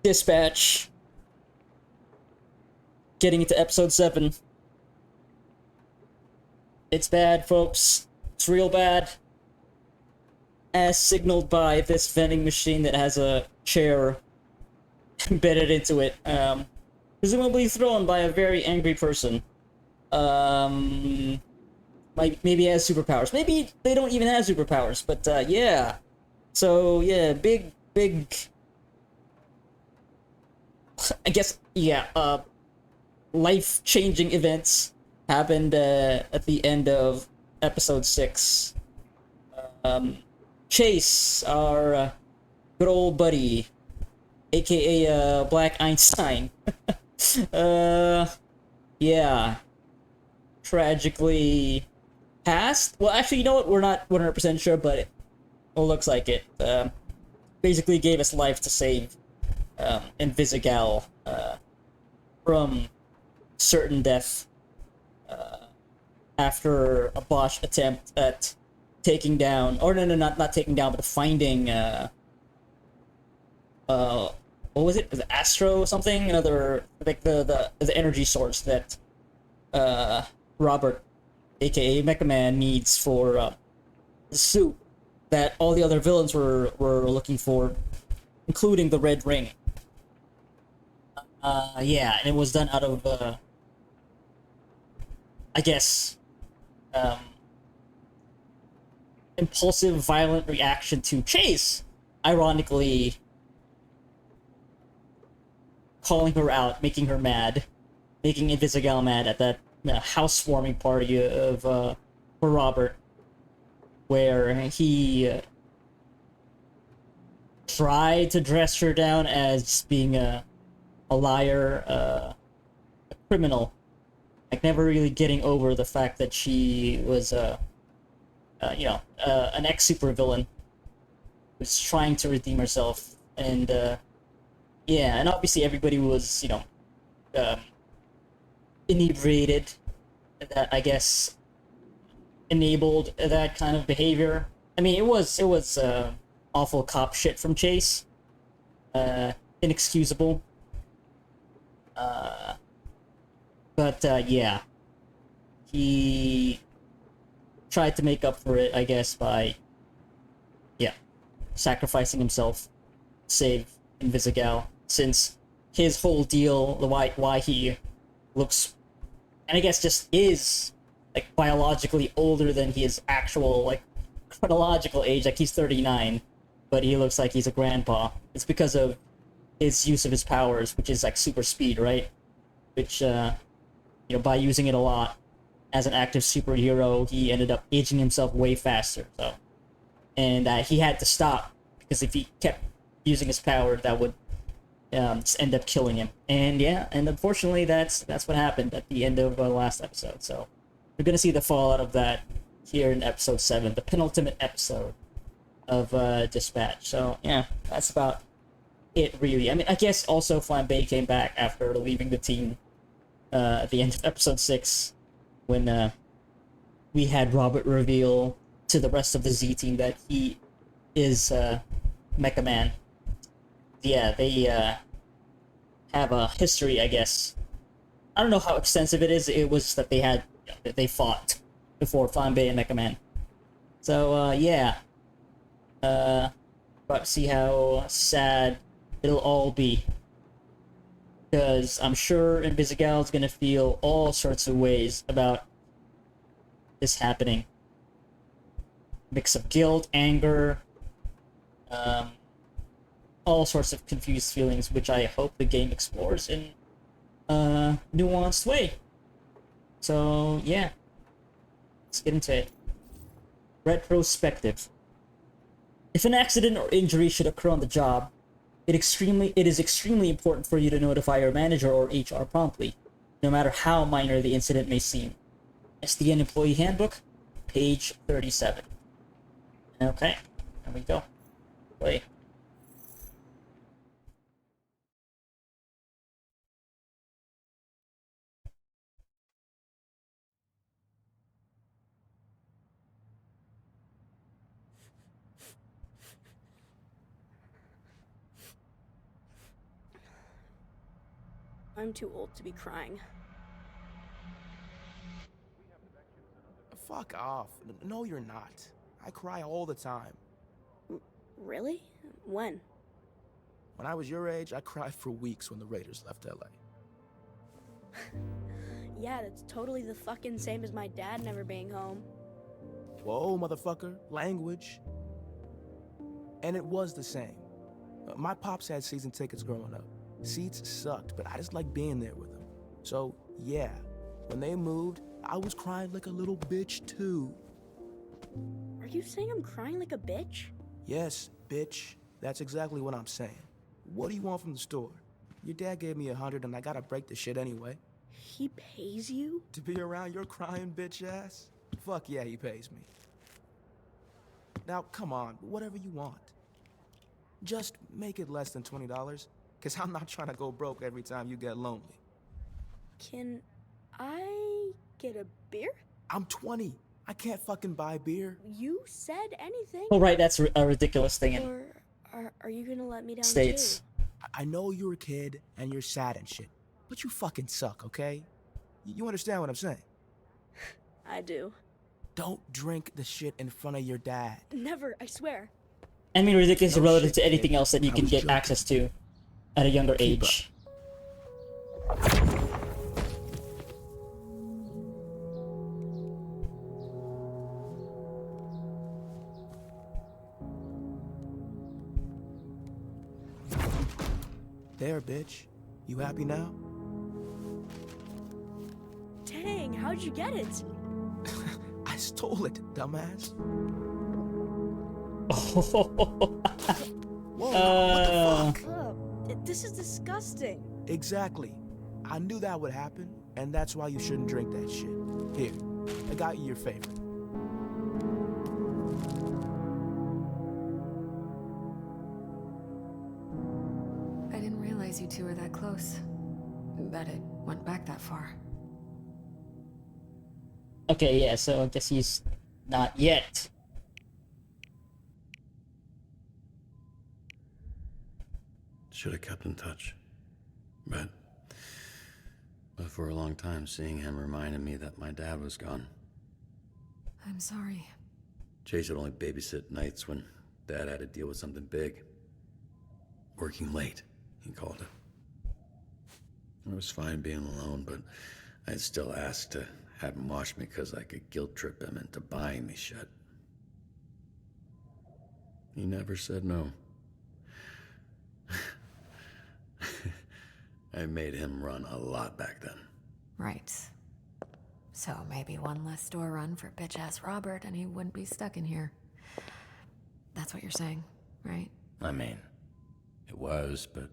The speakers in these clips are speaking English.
Dispatch. Getting into episode 7. It's bad, folks. It's real bad. As signaled by this vending machine that has a chair embedded into it. Presumably thrown by a very angry person. Maybe has superpowers. Maybe they don't even have superpowers, but yeah. So yeah, big I guess yeah, life-changing events happened at the end of episode 6. Chase, our good old buddy, aka Black Einstein. Yeah, tragically passed. Well, actually, you know what? We're not 100% sure, but it looks like it. Basically gave us life to save Invisigal from certain death after a botched attempt at taking down, or no, not taking down, but finding what was it? The Astro or something? Another, like the energy source that Robert, aka Mecha Man, needs for the suit that all the other villains were looking for, including the Red Ring. Yeah, and it was done out of I guess impulsive, violent reaction to Chase, ironically calling her out, making her mad, making Invisigal mad at that housewarming party of for Robert, where he tried to dress her down as being a liar, a criminal, like never really getting over the fact that she was an ex supervillain who's trying to redeem herself, and yeah, and obviously everybody was inebriated, that I guess enabled that kind of behavior. I mean, it was awful cop shit from Chase, inexcusable. But yeah, he tried to make up for it, I guess, by yeah, sacrificing himself, save Invisigal, since his whole deal, the why he looks, and I guess just is like biologically older than his actual like chronological age. Like he's 39, but he looks like he's a grandpa. It's because of his use of his powers, which is like super speed, right? Which by using it a lot as an active superhero, he ended up aging himself way faster. So, and he had to stop because if he kept using his power, that would just end up killing him. And yeah, and unfortunately, that's what happened at the end of the last episode. So we're gonna see the fallout of that here in episode 7, the penultimate episode of Dispatch. So yeah, that's about it, really. I mean, I guess also Flambe came back after leaving the team at the end of episode 6, when we had Robert reveal to the rest of the Z team that he is Mecha Man. Yeah, they have a history, I guess. I don't know how extensive it is. It was that they had that they fought before Flambe and Mecha Man. So yeah, about to see how sad it'll all be, because I'm sure Invisigal's gonna feel all sorts of ways about this happening. Mix of guilt, anger, um, all sorts of confused feelings, which I hope the game explores in a nuanced way. So yeah, let's get into it. Retrospective. If an accident or injury should occur on the job, it is extremely important for you to notify your manager or HR promptly, no matter how minor the incident may seem. SDN Employee Handbook, page 37. Okay, there we go. Play. I'm too old to be crying. Fuck off. No, you're not. I cry all the time. Really? When? When I was your age, I cried for weeks when the Raiders left LA. Yeah, that's totally the fucking same as my dad never being home. Whoa, motherfucker. Language. And it was the same. My pops had season tickets growing up. Seats sucked, but I just liked being there with them. So, yeah, when they moved, I was crying like a little bitch too. Are you saying I'm crying like a bitch? Yes, bitch. That's exactly what I'm saying. What do you want from the store? Your dad gave me $100 and I gotta break the shit anyway. He pays you? To be around your crying bitch ass? Fuck yeah, he pays me. Now, come on, whatever you want. Just make it less than $20, cause I'm not trying to go broke every time you get lonely. Can I get a beer? I'm 20. I can't fucking buy beer. You said anything. Oh, right, that's a ridiculous thing in Or are you gonna let me down States. too? I know you're a kid and you're sad and shit, but you fucking suck, okay? You understand what I'm saying? I do. Don't drink the shit in front of your dad. Never, I swear. I mean, ridiculous No relative shit, to anything kid. else that you I can was get joking. access to at a younger Keep age. There, bitch. You happy now? Dang, how'd you get it? I stole it, dumbass. Oh, Whoa, what the fuck? This is disgusting. Exactly. I knew that would happen, and that's why you shouldn't drink that shit. Here, I got you your favorite. I didn't realize you two were that close. That it went back that far. okay, yeah, so I guess he's not yet. Should have kept in touch. But for a long time, seeing him reminded me that my dad was gone. I'm sorry. Chase would only babysit nights when Dad had to deal with something big. Working late, he called it. I was fine being alone, but I'd still ask to have him watch me because I could guilt trip him into buying me shit. He never said no. I made him run a lot back then. Right. So maybe one less store run for bitch-ass Robert and he wouldn't be stuck in here. That's what you're saying, right? I mean, it was, but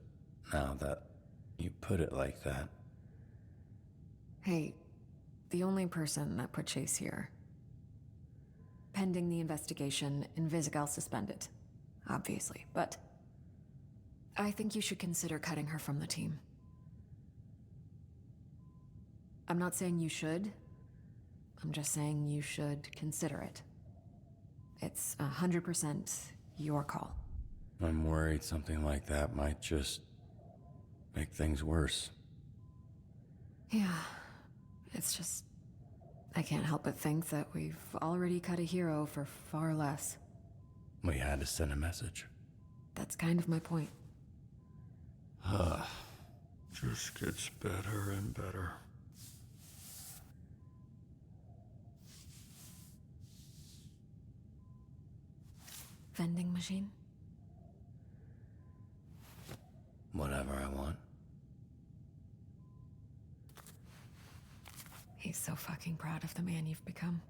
now that you put it like that... Hey, the only person that put Chase here. Pending the investigation, Invisigal suspended. Obviously, but... I think you should consider cutting her from the team. I'm not saying you should. I'm just saying you should consider it. It's 100% your call. I'm worried something like that might just make things worse. Yeah, it's just... I can't help but think that we've already cut a hero for far less. We had to send a message. That's kind of my point. Just gets better and better. Vending machine? Whatever I want. He's so fucking proud of the man you've become.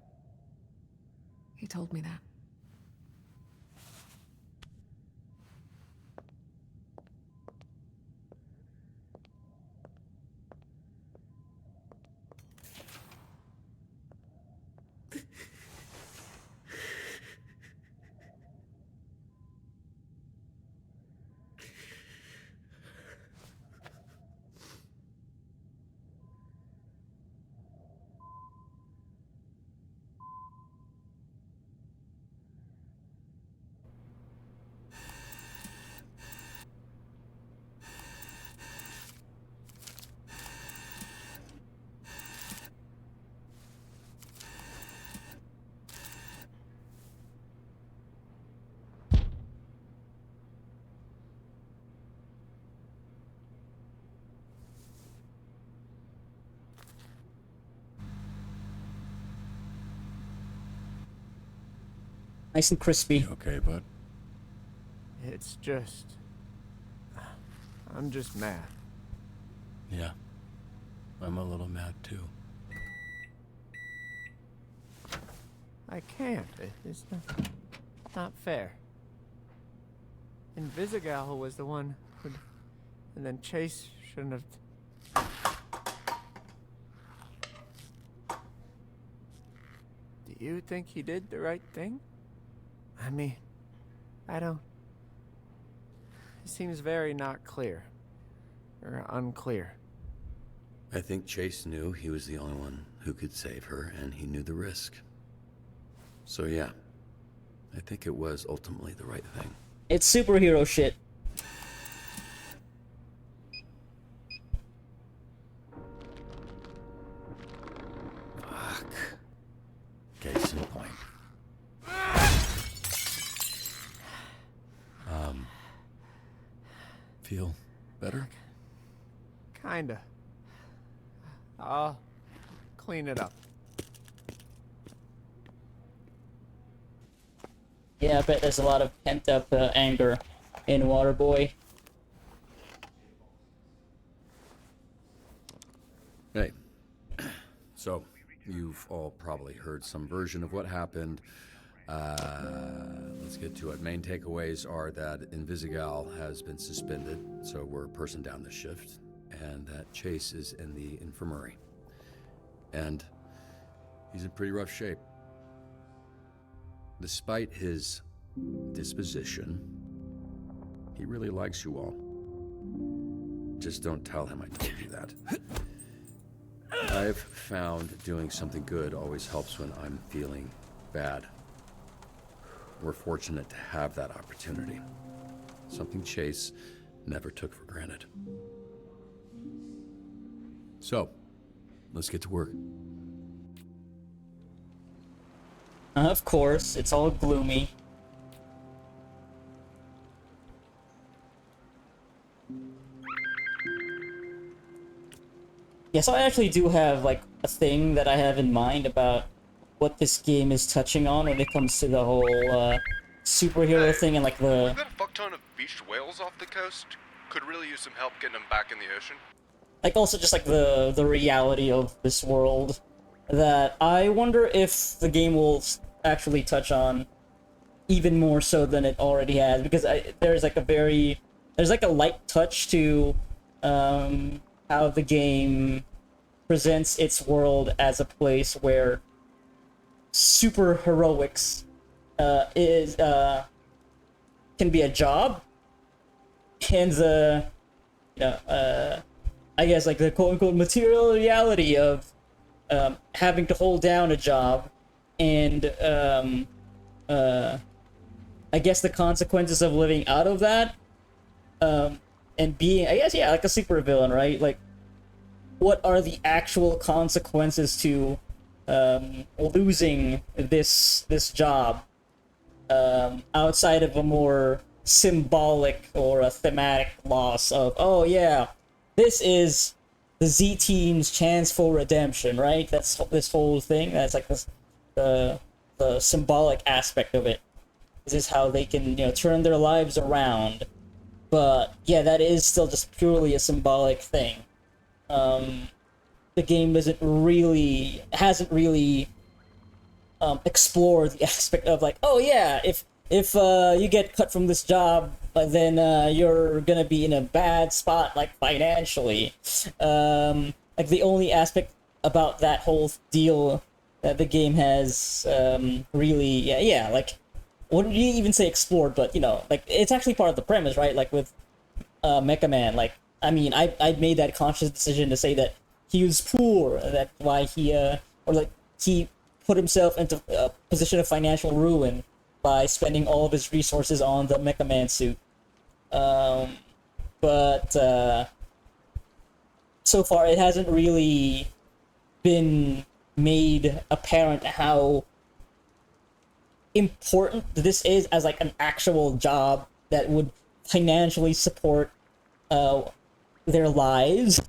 He told me that. Nice and crispy. You okay, bud? It's just... I'm just mad. Yeah. I'm a little mad too. I can't. It's not fair. Invisigal was the one who... And then Chase shouldn't have... Do you think he did the right thing? I mean, I don't... It seems very not clear. Or unclear. I think Chase knew he was the only one who could save her, and he knew the risk. So yeah, I think it was ultimately the right thing. It's superhero shit. Fuck. Case in point. Feel better? Kinda. I'll clean it up. Yeah, I bet there's a lot of pent up anger in Waterboy. Hey. So, you've all probably heard some version of what happened. Let's get to it. Main takeaways are that Invisigal has been suspended, so we're a person down the shift, and that Chase is in the infirmary. And he's in pretty rough shape. Despite his disposition, he really likes you all. Just don't tell him I told you that. I've found doing something good always helps when I'm feeling bad. We're fortunate to have that opportunity. Something Chase never took for granted. So, let's get to work. Of course, it's all gloomy. Yeah, so I actually do have, like, a thing that I have in mind about what this game is touching on when it comes to the whole, superhero thing and, like, We've the... got a fuck ton of beached whales off the coast. Could really use some help getting them back in the ocean. Like, also just, like, the reality of this world. That I wonder if the game will actually touch on even more so than it already has. Because there's, like, there's, like, a light touch to, how the game presents its world as a place where super heroics can be a job, and the I guess like the quote unquote material reality of having to hold down a job, and I guess the consequences of living out of that, and being, I guess, yeah, like a supervillain, right? Like, what are the actual consequences to losing this job, outside of a more symbolic or a thematic loss of, oh yeah, this is the Z Team's chance for redemption, right? That's this whole thing. That's like this, the symbolic aspect of it. This is how they can, turn their lives around. But yeah, that is still just purely a symbolic thing. The game hasn't really explored the aspect of like, oh yeah, if you get cut from this job, then you're gonna be in a bad spot, like financially. Like the only aspect about that whole deal that the game has really, yeah, like, wouldn't you even say explored, but like it's actually part of the premise, right? Like with Mecha Man, like, I mean, I made that conscious decision to say that he was poor, that's why he put himself into a position of financial ruin by spending all of his resources on the Mecha Man suit. But so far it hasn't really been made apparent how important this is as like an actual job that would financially support their lives.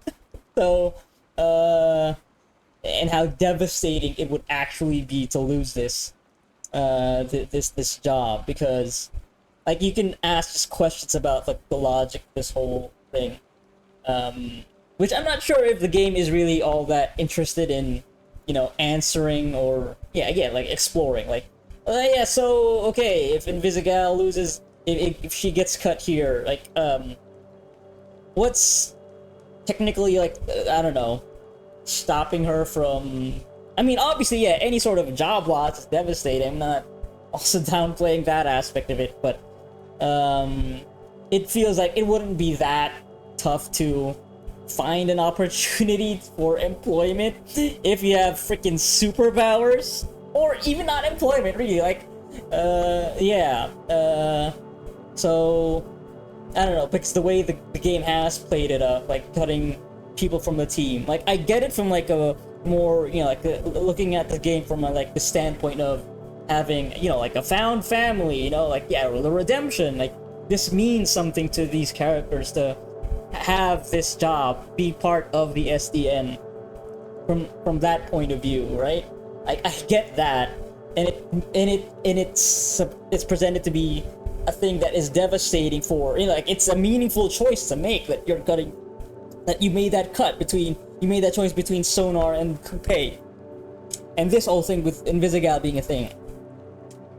So and how devastating it would actually be to lose this. this job, because like you can ask just questions about like the logic of this whole thing, which I'm not sure if the game is really all that interested in, you know, answering or like exploring. Like, yeah, so okay, if Invisigal loses, if she gets cut here, like what's technically like I don't know, stopping her from? I mean, obviously, yeah, any sort of job loss is devastating. I'm not also downplaying that aspect of it, but it feels like it wouldn't be that tough to find an opportunity for employment if you have freaking superpowers, or even not employment, really. Like, so I don't know, because the way the game has played it up, like cutting people from the team, like I get it from like a more, you know, like looking at the game from a, like the standpoint of having, you know, like a found family, you know, like yeah, the redemption, like this means something to these characters to have this job, be part of the SDN from that point of view, right? I get that, and it's presented to be a thing that is devastating for, you know, like it's a meaningful choice to make, that you're cutting, that you made that cut between, you made that choice between Sonar and Coupe, and this whole thing with Invisigal being a thing.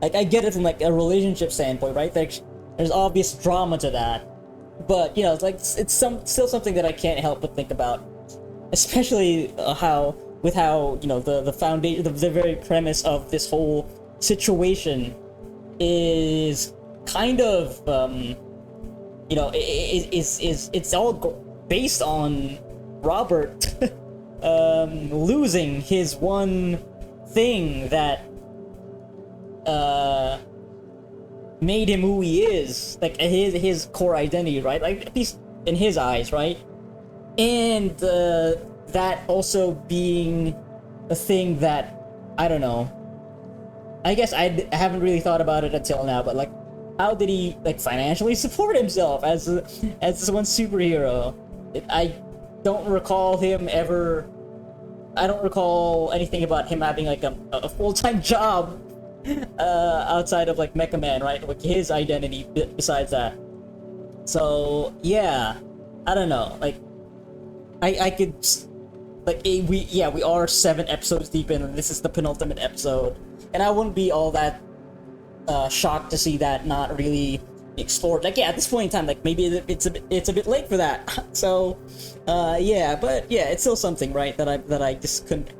Like I get it from like a relationship standpoint, right? Like there's obvious drama to that, but you know, it's like it's still something that I can't help but think about, especially how you know the foundation, the very premise of this whole situation is kind of you know, it's all based on Robert losing his one thing that made him who he is, like his core identity, right? Like at least in his eyes, right? And that also being a thing that, I don't know, I guess I haven't really thought about it until now, but like how did he like financially support himself as this one superhero? I don't recall him ever, I don't recall anything about him having like a full-time job outside of like Mecha Man, right? Like his identity besides that. So yeah, I don't know, like I could, like we are 7 episodes deep in, and this is the penultimate episode, and I wouldn't be all that shocked to see that not really explored. Like yeah, at this point in time, like maybe it's a bit late for that. So yeah, but yeah, it's still something, right, that I just couldn't,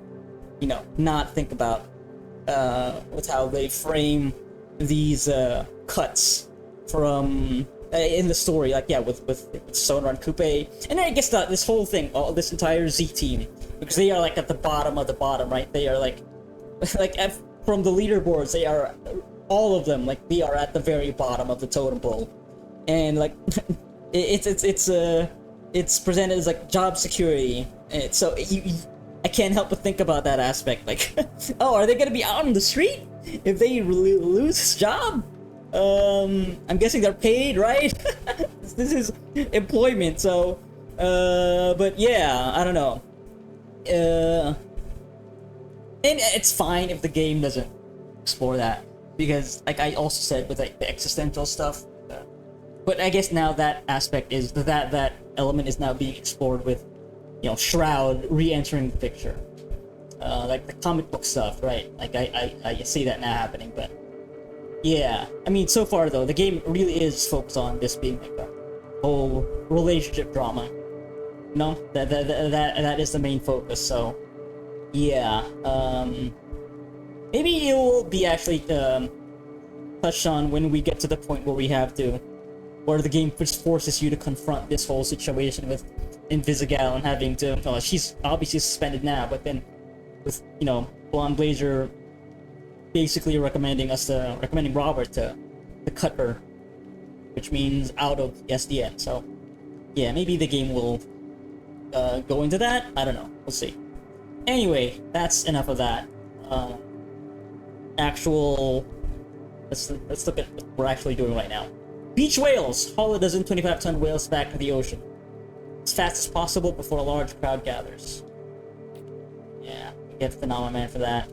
you know, not think about with how they frame these cuts from in the story, like yeah, with Sonar and Coupe, and then I guess this whole thing, this entire Z team, because they are like at the bottom of the bottom, right? They are like from the leaderboards, they are, all of them, like they are at the very bottom of the totem pole, and like it's presented as like job security, and so I can't help but think about that aspect, like oh, are they gonna be out on the street if they lose his job? I'm guessing they're paid, right? This is employment, so but yeah, I don't know, and it's fine if the game doesn't explore that, because like I also said with like the existential stuff, but I guess now that aspect is that element is now being explored with, you know, Shroud re-entering the picture, like the comic book stuff, right? Like I see that now happening, but yeah, I mean, so far though, the game really is focused on this being like a whole relationship drama, you know, that is the main focus. So yeah, maybe it will be actually touched on when we get to the point where we have to, where the game just forces you to confront this whole situation with Invisigal and having to, well, she's obviously suspended now, but then with, you know, Blonde Blazer basically recommending Robert to cut her, which means out of SDN. So yeah, maybe the game will go into that. I don't know, we'll see. Anyway, that's enough of that. Let's look at what we're actually doing right now. Beach whales haul a dozen 25-ton whales back to the ocean as fast as possible before a large crowd gathers. Yeah, we get the Phenomenon Man for that.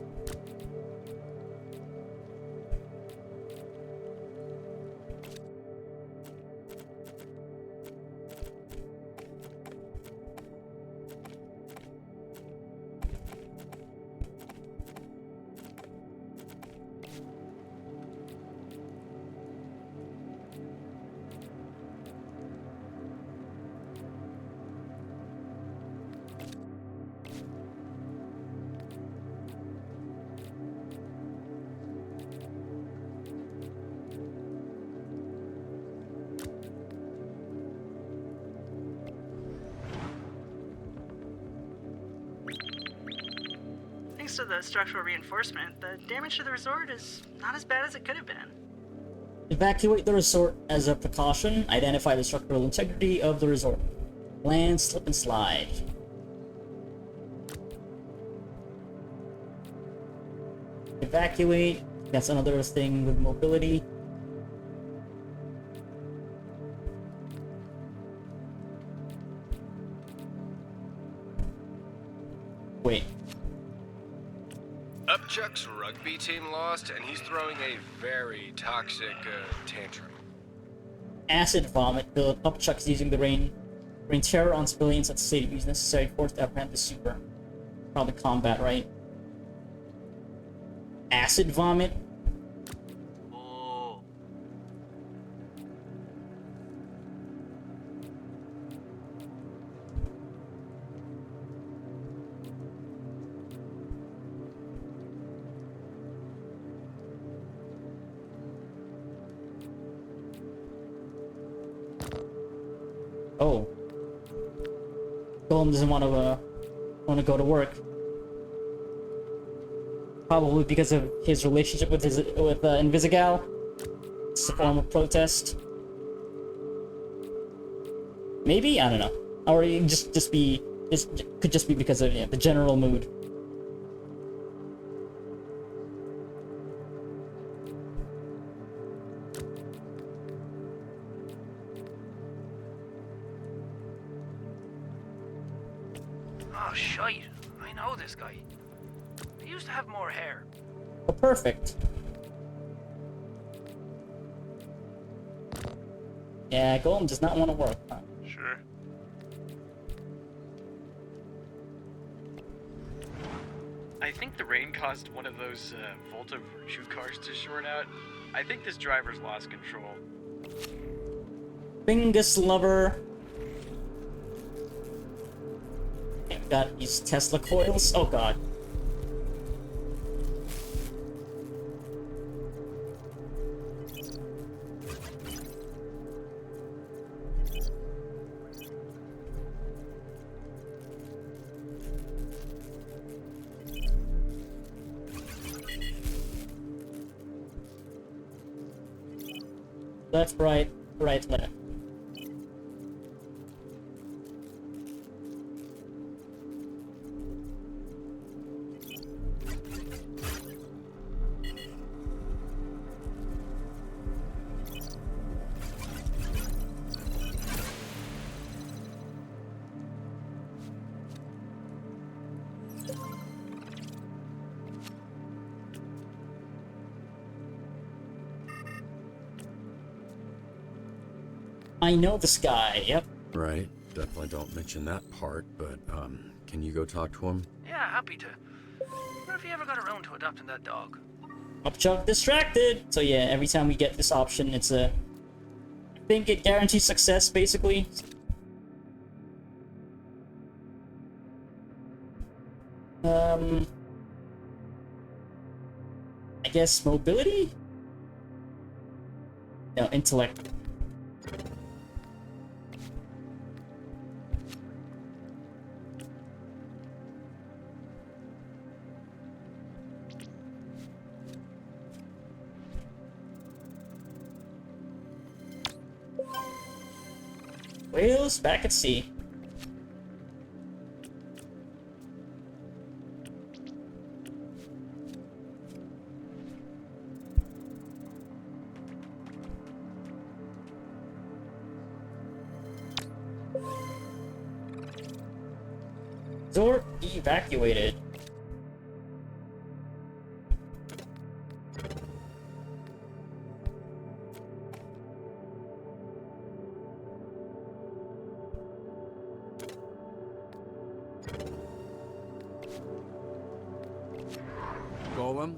most of the structural reinforcement, the damage to the resort is not as bad as it could have been. Evacuate the resort as a precaution. Identify the structural integrity of the resort. Land, slip, and slide. Evacuate. That's another thing with mobility. Wait. Upchuck's rugby team lost, and he's throwing a very toxic tantrum. Acid vomit. The Upchuck's using the rain terror on civilians at the state of use necessary force to apprehend the super. Probably combat, right? Acid vomit. Oh. Oh. Golem doesn't want to go to work. Probably because of his relationship with Invisigal. It's a form of protest. Maybe? I don't know. Or it could just be because of the general mood. Oh, shite. I know this guy. He used to have more hair. Oh, perfect. Yeah, Golem does not want to work. Huh? Sure. I think the rain caused one of those Volta Virtue cars to short out. I think this driver's lost control. Bingus lover. And got these Tesla coils. Oh god. Left, right, right, left. I know this guy, yep. Right. Definitely don't mention that part, but, can you go talk to him? Yeah, happy to. What if he ever got around to adopting that dog? Upchuck distracted! So yeah, every time we get this option, it's a... I think it guarantees success, basically. I guess mobility? No, intellect. Whales back at sea. Resort evacuated. Golem?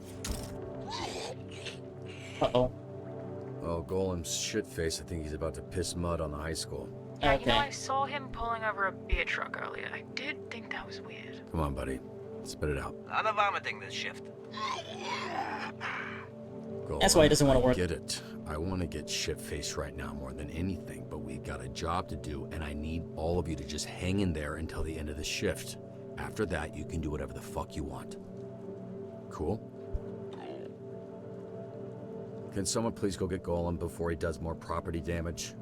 Uh-oh. Oh, Golem's shitface. I think he's about to piss mud on the high school. Yeah, Okay. you know, I saw him pulling over a beer truck earlier. I did think that was weird. Come on, buddy. Spit it out. A lot of vomiting this shift. Golem, That's why he doesn't want to work. I get it. I want to get shitfaced right now more than anything, but we've got a job to do, and I need all of you to just hang in there until the end of the shift. After that, you can do whatever the fuck you want. Cool. Can someone please go get Golem before he does more property damage?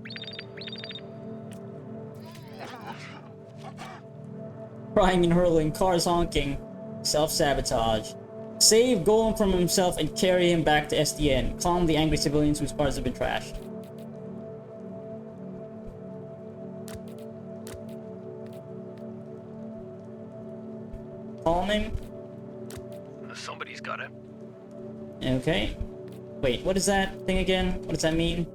Crying and hurling, cars honking, self-sabotage. Save Golem from himself and carry him back to SDN. Calm the angry civilians whose cars have been trashed. Calm him. Somebody's got it. Okay. Wait, what is that thing again? What does that mean?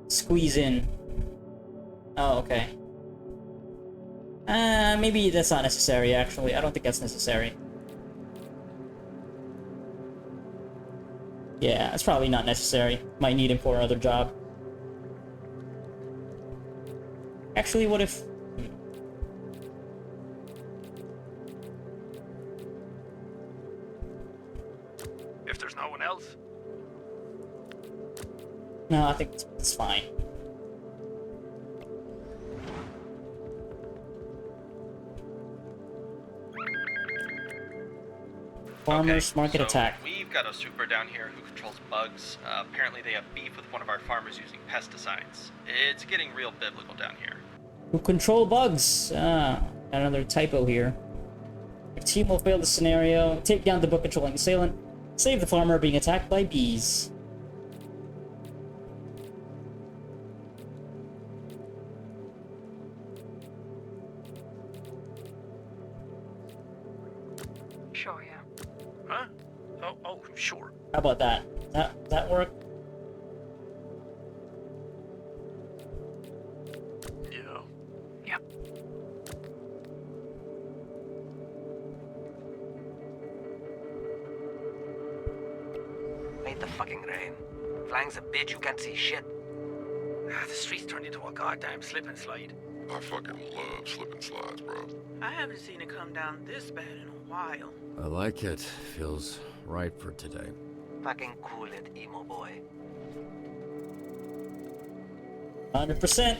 Squeeze in. Oh, okay. Maybe that's not necessary, actually. I don't think that's necessary. Yeah, that's probably not necessary. Might need him for another job. Actually, what if... If there's no one else. No, I think it's fine. Farmers market so attack. We've got a super down here who controls bugs. Apparently they have beef with one of our farmers using pesticides. It's getting real biblical down here. Who control bugs? Got another typo here. Your team will fail the scenario. Take down the bug controlling assailant. Save the farmer being attacked by bees. Sure, yeah. Huh? Oh, sure. How about that? Does that work? Yeah. Yep. Ain't the fucking rain. Flying's a bitch, you can't see shit. The streets turned into a goddamn slip and slide. I fucking love slip and slides, bro. I haven't seen it come down this bad in a while. I like it. Feels right for today. Fucking cool it, emo boy. 100%.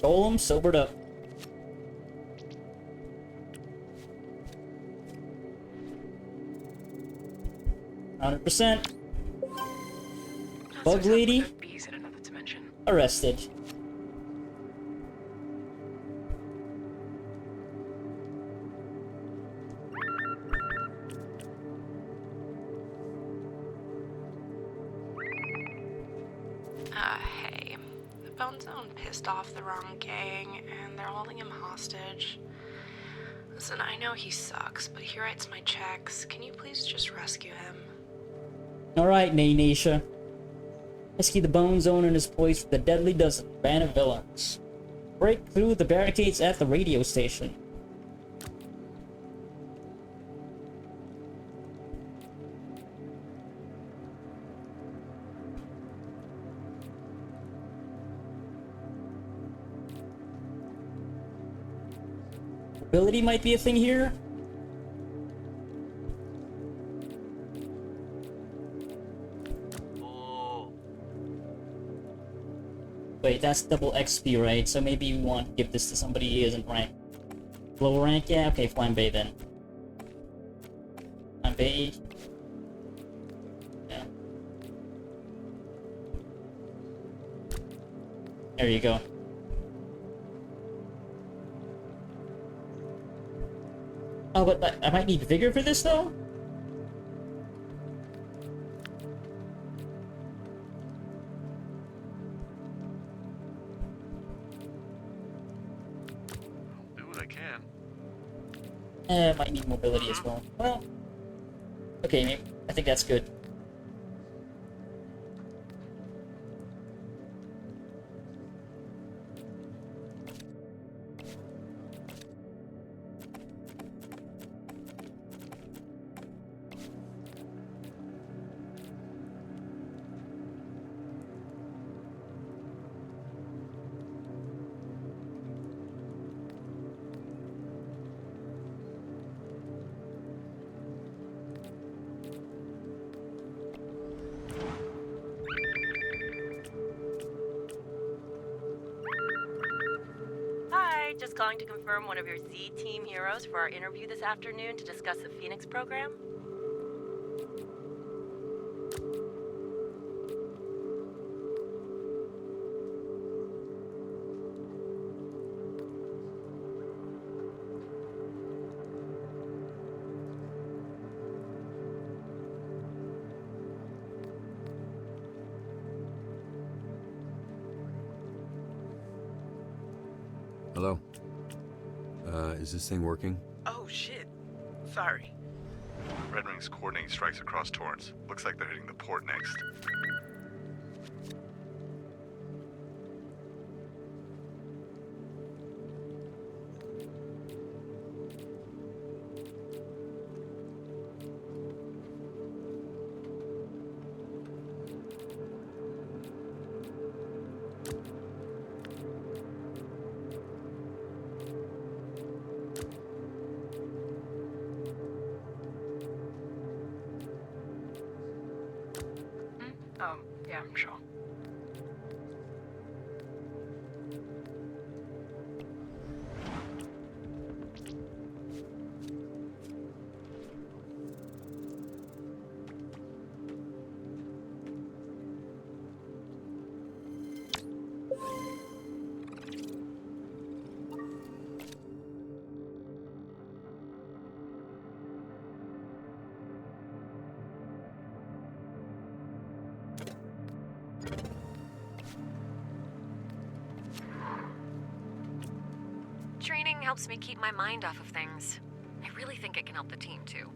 Golem sobered up. %. Bug lady Bees in another dimension. arrested. Hey. The Bone Zone pissed off the wrong gang, and they're holding him hostage. Listen, I know he sucks, but he writes my checks. Can you please just rescue him? Alright, Naysha. Rescue the Bone Zone and his boys from the Deadly Dozen, band of villains. Break through the barricades at the radio station. Mobility might be a thing here. Wait, that's double XP, right? So maybe we want to give this to somebody who isn't ranked. Low rank? Yeah, okay, Flambe then. Flambe. Yeah. There you go. Oh, but I might need vigor for this, though? Do what I can. Might need mobility as well. Well, okay, maybe, I think that's good. calling to confirm one of your Z-Team heroes for our interview this afternoon to discuss the Phoenix program. Hello? Is this thing working? Oh, shit. Sorry. Red Wing's coordinating strikes across Torrance. Looks like they're hitting the port next. Yeah, sure. Training helps me keep my mind off of things. I really think it can help the team, too.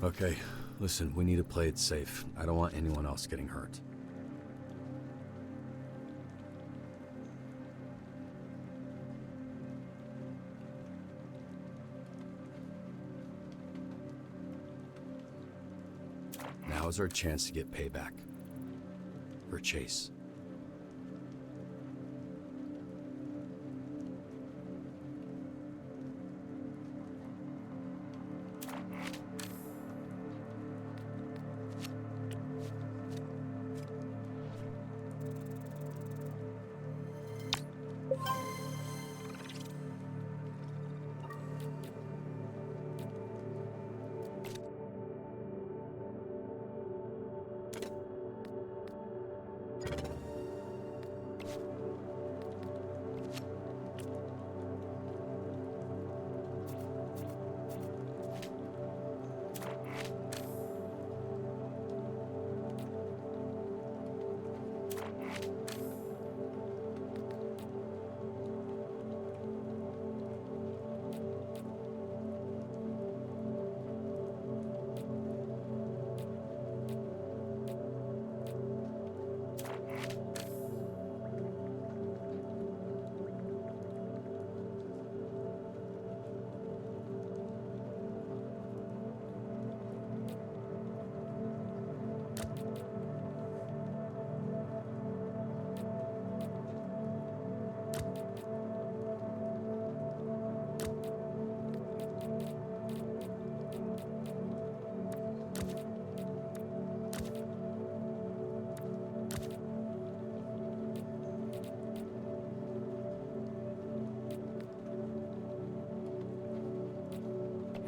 Okay, listen, we need to play it safe. I don't want anyone else getting hurt. Now is our chance to get payback. For Chase.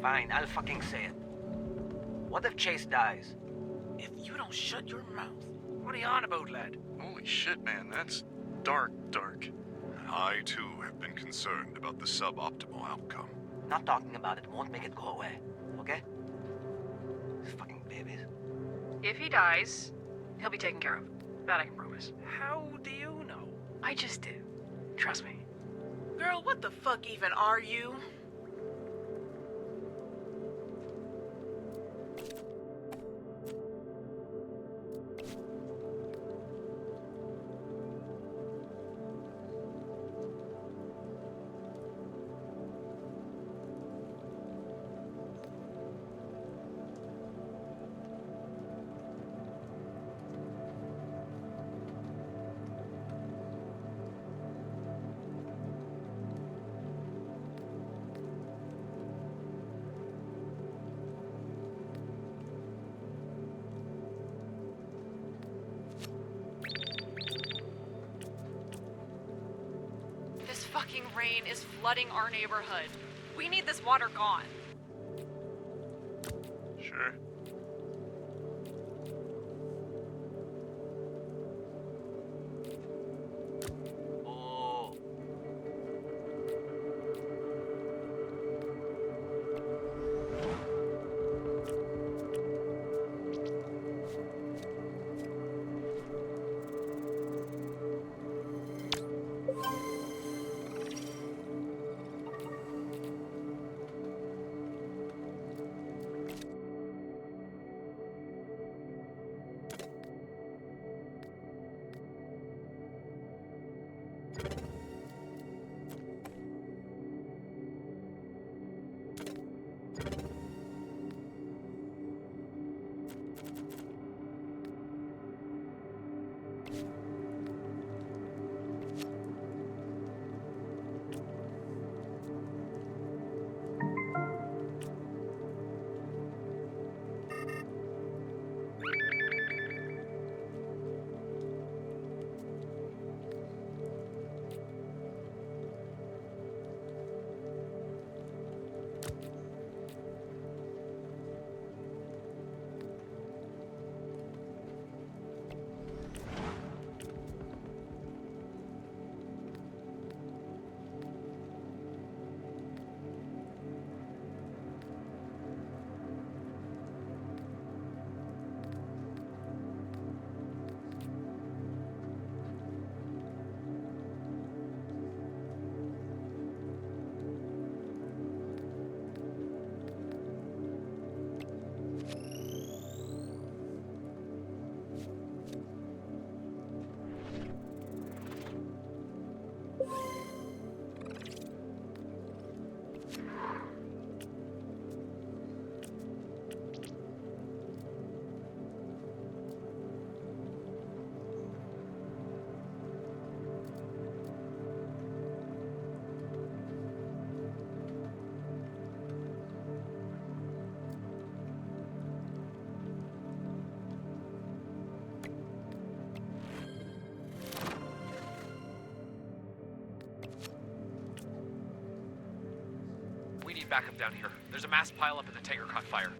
Fine, I'll fucking say it. What if Chase dies? If you don't shut your mouth. What are you on about, lad? Holy shit, man, that's dark. I, too, have been concerned about the suboptimal outcome. Not talking about it won't make it go away, okay? These fucking babies. If he dies, he'll be taken care of. That I can promise. How do you know? I just do. Trust me. Girl, what the fuck even are you? rain is flooding our neighborhood. We need this water gone. Sure. Oh. We need backup down here. There's a mass pileup and the tanker caught fire.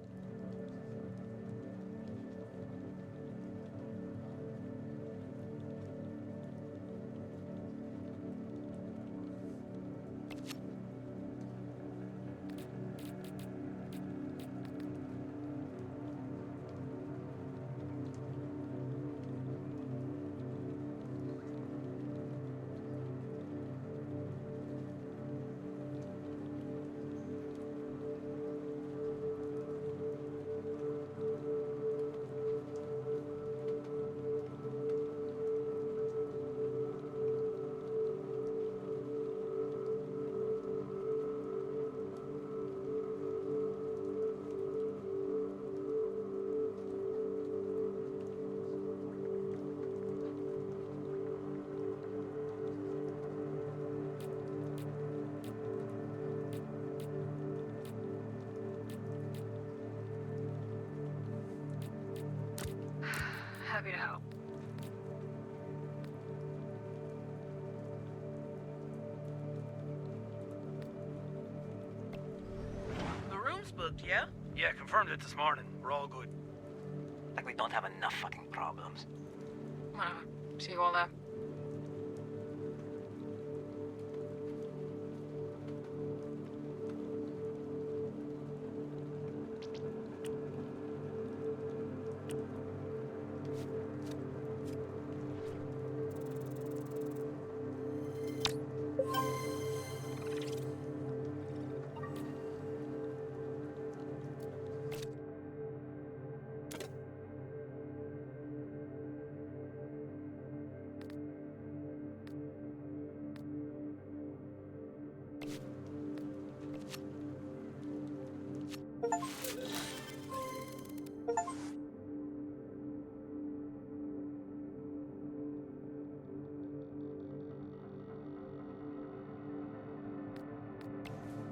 Happy to help. The room's booked, yeah? Yeah, confirmed it this morning. We're all good. Like we don't have enough fucking problems. Whatever. See you all there.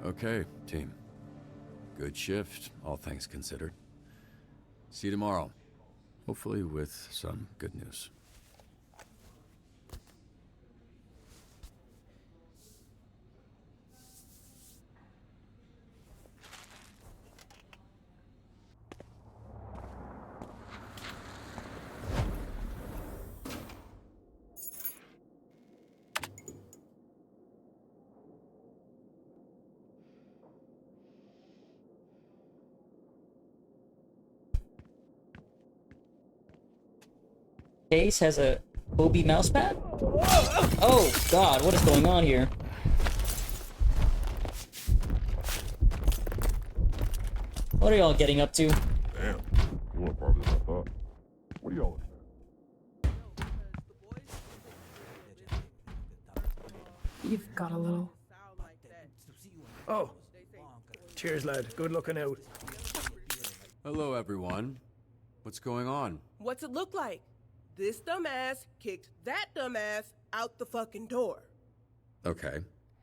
Okay, team. Good shift, all things considered. See you tomorrow. Hopefully with some good news. Case has a Kobe mousepad? Oh god, what is going on here? What are y'all getting up to? Damn, you want farther than I thought. What are y'all You've got a little. Oh. Cheers, lad. Good looking out. Hello, everyone. What's going on? What's it look like? This dumbass kicked that dumbass out the fucking door. Okay,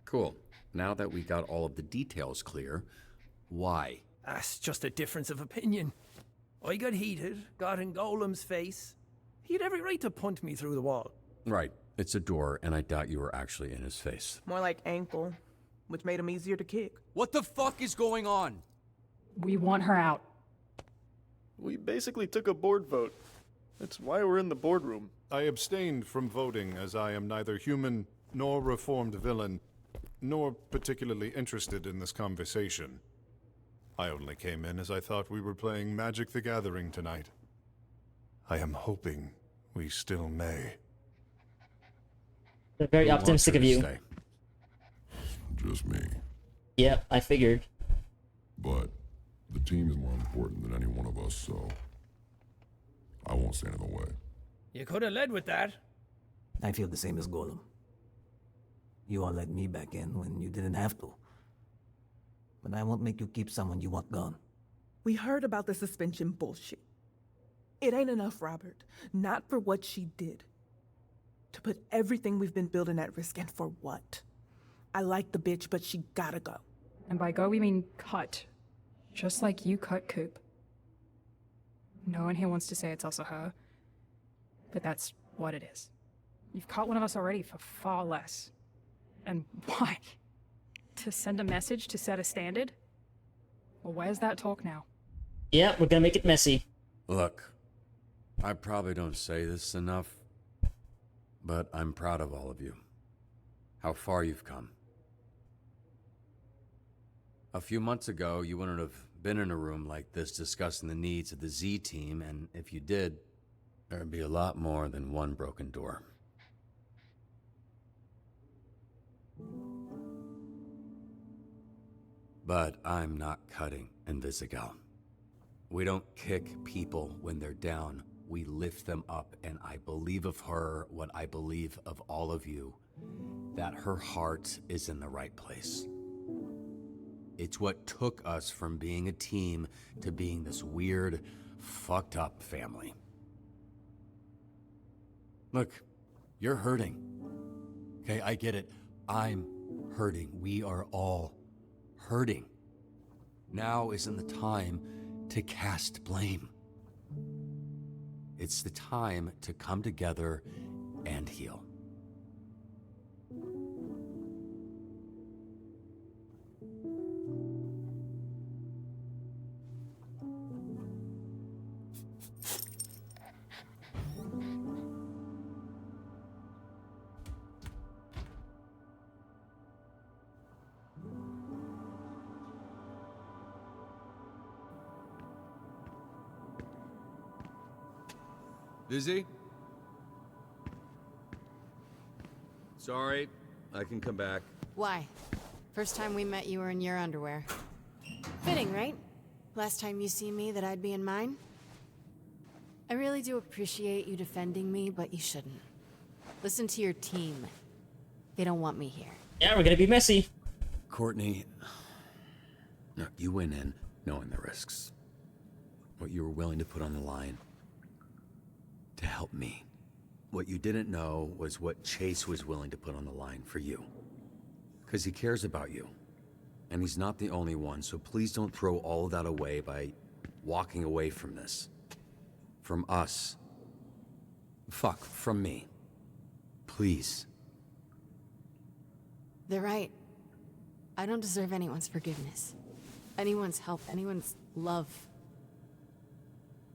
cool. Now that we got all of the details clear, why? That's just a difference of opinion. I got heated, got in Golem's face. He had every right to punt me through the wall. Right. It's a door, and I doubt you were actually in his face. More like ankle, which made him easier to kick. What the fuck is going on? We want her out. We basically took a board vote. That's why we're in the boardroom. I abstained from voting as I am neither human nor reformed villain, nor particularly interested in this conversation. I only came in as I thought we were playing Magic the Gathering tonight. I am hoping we still may. They're very optimistic of you. Just me. Yep, I figured. But the team is more important than any one of us, so I won't stand in the way. You could have led with that. I feel the same as Golem. You all let me back in when you didn't have to. But I won't make you keep someone you want gone. We heard about the suspension bullshit. It ain't enough, Robert. Not for what she did. To put everything we've been building at risk, and for what? I like the bitch, but she gotta go. And by go, we mean cut. Just like you cut Coop. No one here wants to say it's also her, but that's what it is. You've caught one of us already for far less. And why? To send a message to set a standard? Well, where's that talk now? Yeah, we're gonna make it messy. Look, I probably don't say this enough, but I'm proud of all of you. How far you've come. A few months ago, you wouldn't have been in a room like this discussing the needs of the Z team, and if you did, there'd be a lot more than one broken door. But I'm not cutting Invisigal. We don't kick people when they're down. We lift them up, and I believe of her what I believe of all of you, that her heart is in the right place. It's what took us from being a team to being this weird, fucked up family. Look, you're hurting. Okay, I get it. I'm hurting. We are all hurting. Now isn't the time to cast blame. It's the time to come together and heal. Busy? Sorry, I can come back. Why? First time we met, you were in your underwear. Fitting, right? Last time you see me, that I'd be in mine? I really do appreciate you defending me, but you shouldn't. Listen to your team. They don't want me here. Yeah, we're gonna be messy. Courtney, look, you went in knowing the risks. What you were willing to put on the line to help me. What you didn't know was what Chase was willing to put on the line for you. Because he cares about you. And he's not the only one, so please don't throw all of that away by walking away from this. From us. Fuck, from me. Please. They're right. I don't deserve anyone's forgiveness. Anyone's help, anyone's love.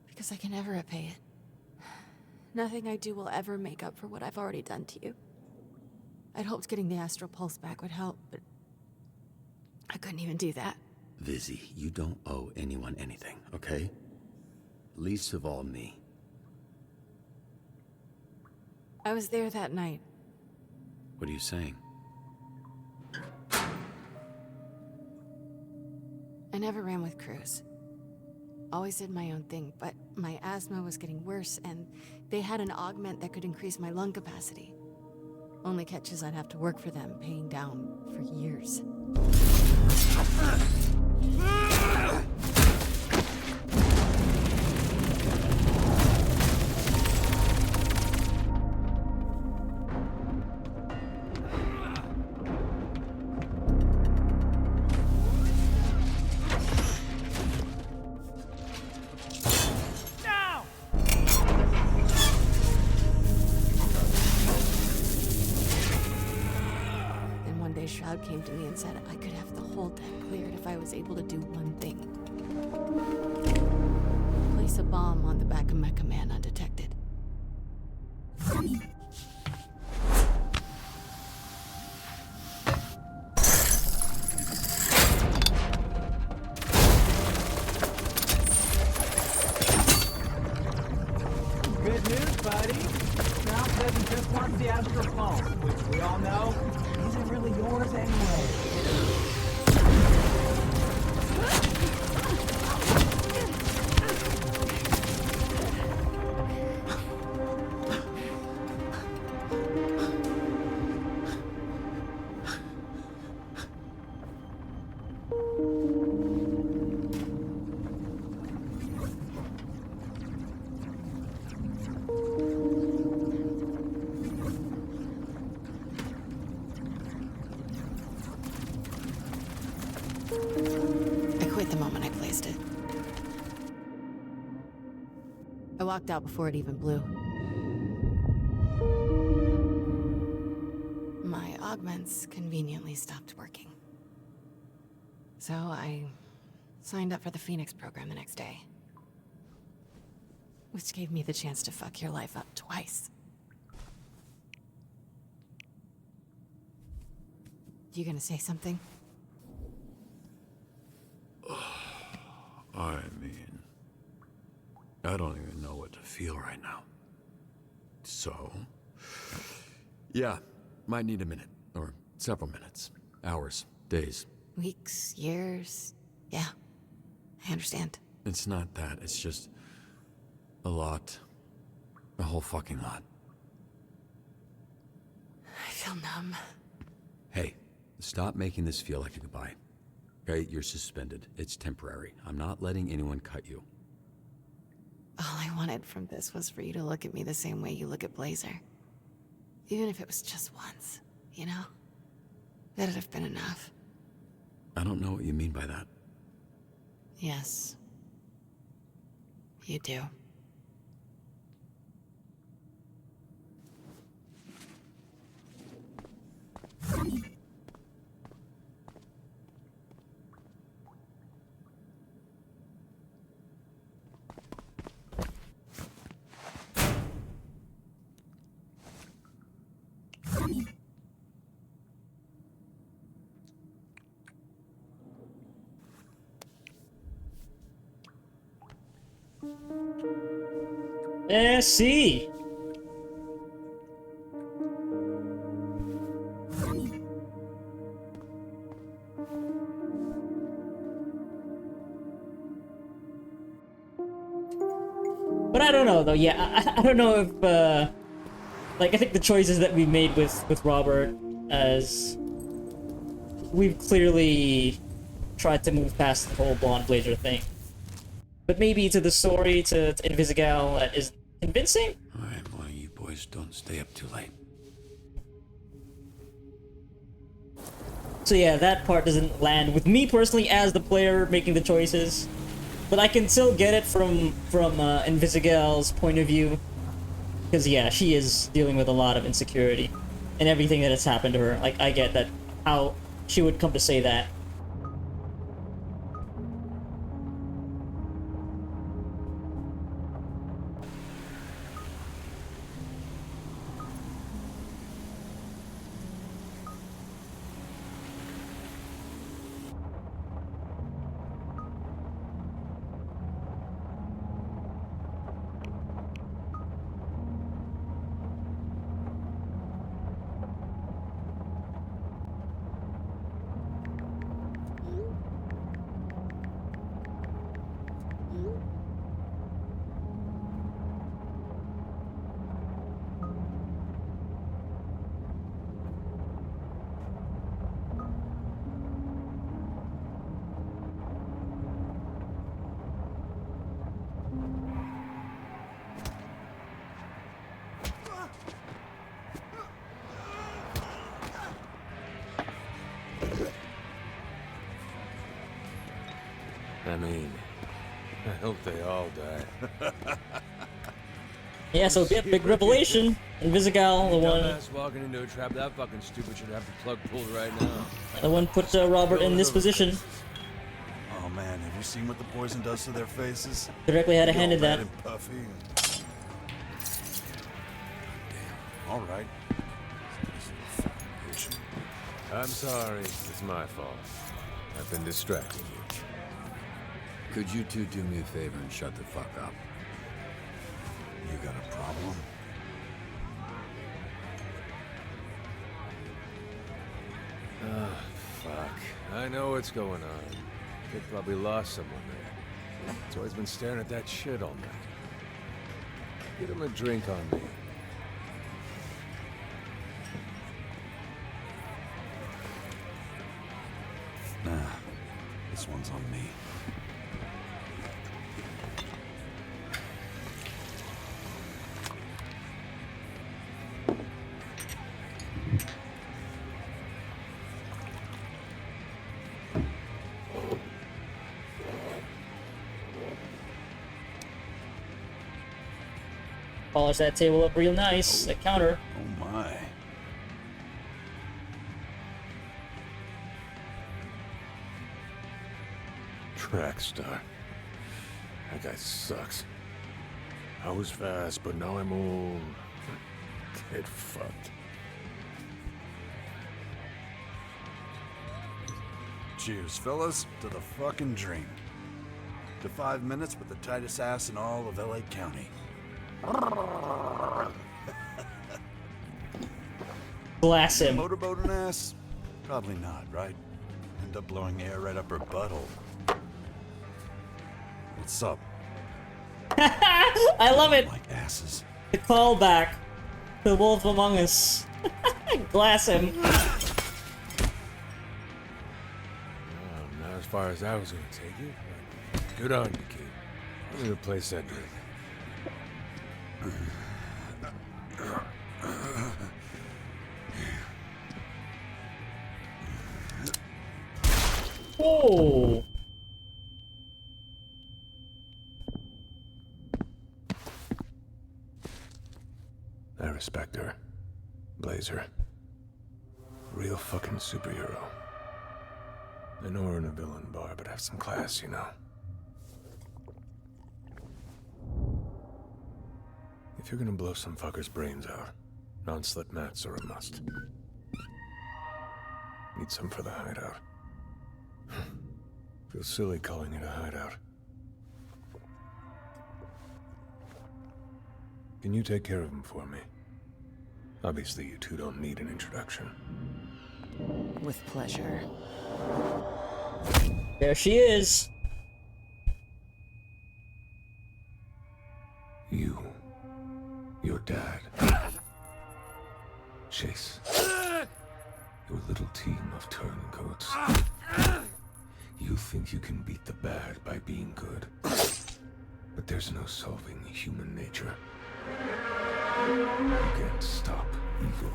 Because I can never repay it. Nothing I do will ever make up for what I've already done to you. I'd hoped getting the Astral Pulse back would help, but I couldn't even do that. Vizzy, you don't owe anyone anything, okay? Least of all me. I was there that night. What are you saying? I never ran with crews. Always did my own thing, but my asthma was getting worse, and they had an augment that could increase my lung capacity. Only catch is I'd have to work for them, paying down for years. Then one day Shroud came to me and said I could have the whole deck cleared if I was able to do one thing. Place a bomb on the back of Mecha Man undetected. Good news, buddy. Shroud says he just wants the Astral Pulse, which we all know isn't really yours anyway. I quit the moment I placed it. I walked out before it even blew. My augments conveniently stopped working. So I signed up for the Phoenix program the next day. Which gave me the chance to fuck your life up twice. You gonna say something? I mean, I don't even know what to feel right now. So, yeah, might need a minute, or several minutes, hours, days. Weeks, years. Yeah, I understand. It's not that, it's just a lot. A whole fucking lot. I feel numb. Hey, stop making this feel like a goodbye. Okay, you're suspended. It's temporary. I'm not letting anyone cut you. All I wanted from this was for you to look at me the same way you look at Blazer. Even if it was just once, you know? That'd have been enough. I don't know what you mean by that. Yes. You do. See. But I don't know though. Yeah, I don't know if like I think the choices that we made with Robert, as we've clearly tried to move past the whole Blonde Blazer thing. But maybe to the story, to Invisigal, that is convincing? Alright, well, you boys don't stay up too late. So yeah, that part doesn't land with me personally as the player making the choices. But I can still get it from Invisigal's point of view. Because yeah, she is dealing with a lot of insecurity. And everything that has happened to her. Like, I get that, how she would come to say that. I mean, I hope they all die. Yeah, so big revelation. Invisigal, the one. Dumbass walking into a trap that fucking stupid should have the plug pulled right now. The one put Robert in this position. Oh man, have you seen what the poison does to their faces? Directly had a hand in All red that. and puffy and... Damn. All right. I'm sorry. It's my fault. I've been distracting you. Could you two do me a favor and shut the fuck up? You got a problem? Oh, fuck. I know what's going on. Kid probably lost someone there. He's always been staring at that shit all night. Get him a drink on me. Nah, this one's on me. Polish that table up real nice. That counter. Oh my. Trackstar. That guy sucks. I was fast, but now I'm old. Get fucked. Cheers, fellas, to the fucking dream. To 5 minutes with the tightest ass in all of LA County. Glass him. Motorboat an ass? Probably not, right? End up blowing air right up her butthole. What's up? I love it. Like asses. The callback to Wolf Among Us. Glass him. Not as far as I was gonna take it. But good on you, kid. I'm gonna replace that drink. Oh. I respect her. Blazer. Real fucking superhero. I know we're in a villain bar, but have some class, you know. If you're gonna blow some fucker's brains out, non-slip mats are a must. Need some for the hideout. Feels silly calling it a hideout. Can you take care of him for me? Obviously, you two don't need an introduction. With pleasure. There she is. You. Your dad. Chase. Your little team of turncoats. You think you can beat the bad by being good. But there's no solving human nature. You can't stop evil.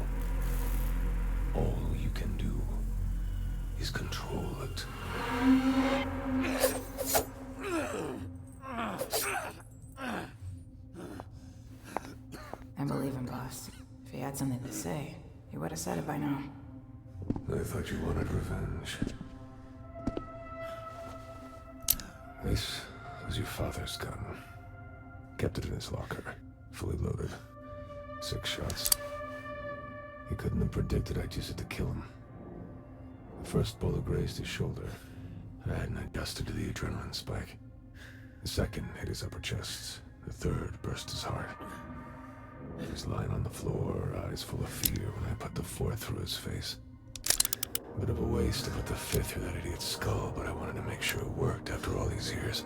All you can do is control it. I believe him, boss. If he had something to say, he would have said it by now. I thought you wanted revenge. This was your father's gun. Kept it in his locker, fully loaded. 6 shots. He couldn't have predicted I'd use it to kill him. The first bullet grazed his shoulder. I hadn't adjusted to the adrenaline spike. The second hit his upper chest. The third burst his heart. He was lying on the floor, eyes full of fear, when I put the fourth through his face. A bit of a waste to put the fifth through that idiot's skull, but I wanted to make sure it worked after all these years.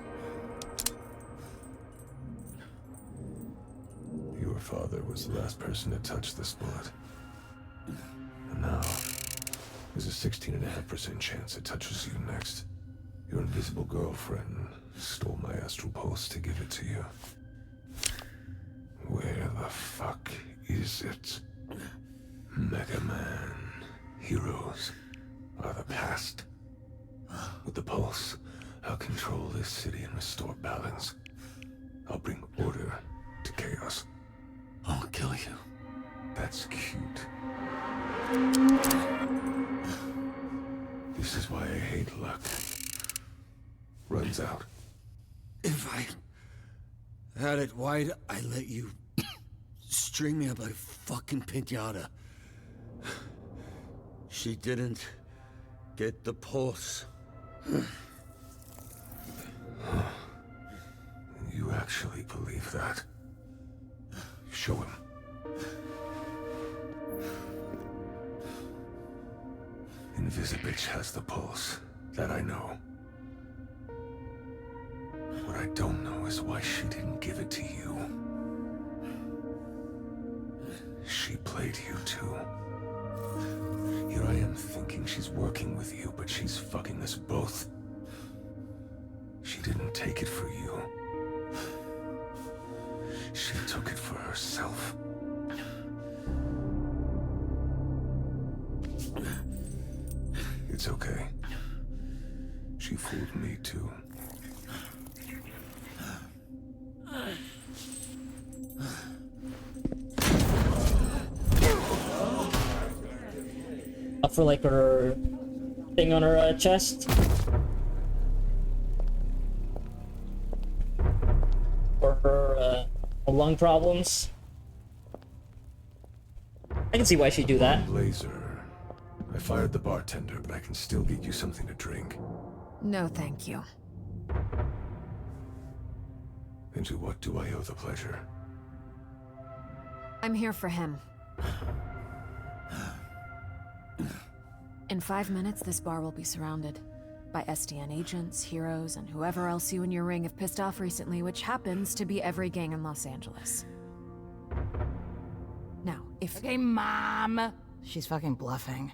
Your father was the last person to touch this bullet. And now, there's a 16.5% chance it touches you next. Your invisible girlfriend stole my astral pulse to give it to you. Where the fuck is it? Mega Man. Heroes are the past. With the pulse, I'll control this city and restore balance. I'll bring order to chaos. I'll kill you. That's cute. This is why I hate luck. Runs out. If I had it wide, I'd let you string me up like a fucking piñata. She didn't get the pulse. You actually believe that? Show him. Invisibitch has the pulse. That I know. What I don't know is why she didn't give it to you. She played you too. Here I am thinking she's working with you, but she's fucking us both. She didn't take it for you. She took it for herself. It's okay. She fooled me too. Up for like her thing on her chest. Or her lung problems. I can see why she'd do that. Blazer. I fired the bartender, but I can still get you something to drink. No, thank you. And to what do I owe the pleasure? I'm here for him. In 5 minutes, this bar will be surrounded by SDN agents, heroes, and whoever else you and your ring have pissed off recently, which happens to be every gang in Los Angeles. Now, if— Okay, Mom! She's fucking bluffing.